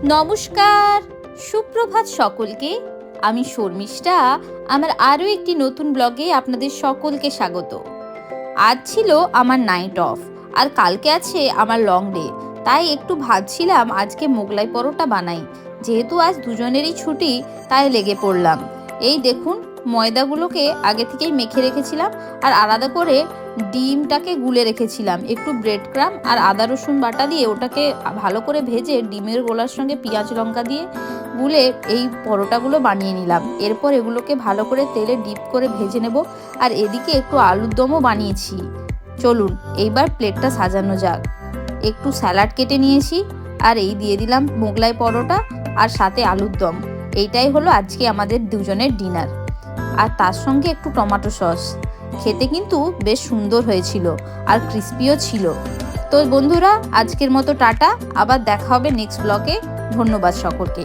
নমস্কার, সুপ্রভাত সকলকে। আমি শর্মিষ্ঠা। আমার আরও একটি নতুন ব্লগে আপনাদের সকলকে স্বাগত। আজ ছিল আমার নাইট অফ, আর কালকে আছে আমার লং ডে। তাই একটু ভাবছিলাম আজকে মোগলাই পরোটা বানাই। যেহেতু আজ দুজনেরই ছুটি, তাই লেগে পড়লাম। এই দেখুন, ময়দাগুলোকে আগে থেকেই মেখে রেখেছিলাম, আর আলাদা করে ডিমটাকে গুলে রেখেছিলাম। একটু ব্রেড ক্রাম আর আদা রসুন বাটা দিয়ে ওটাকে ভালো করে ভেজে ডিমের গোলার সঙ্গে পেঁয়াজ লঙ্কা দিয়ে গুলে এই পরোটাগুলো বানিয়ে নিলাম। এরপর এগুলোকে ভালো করে তেলে ডিপ করে ভেজে নেব। আর এদিকে একটু আলুর দমও বানিয়েছি। চলুন এইবার প্লেটটা সাজানো যাক। একটু স্যালাড কেটে নিয়েছি, আর এই দিয়ে দিলাম মোগলাই পরোটা আর সাথে আলুর দম। এইটাই হলো আজকে আমাদের দুজনের ডিনার। আর তার সঙ্গে একটু টমেটো সস। খেতে কিন্তু বেশ সুন্দর হয়েছিল আর ক্রিস্পিও ছিল। তো বন্ধুরা, আজকের মতো টাটা। আবার দেখা হবে নেক্সট ব্লগে। ধন্যবাদ সকলকে।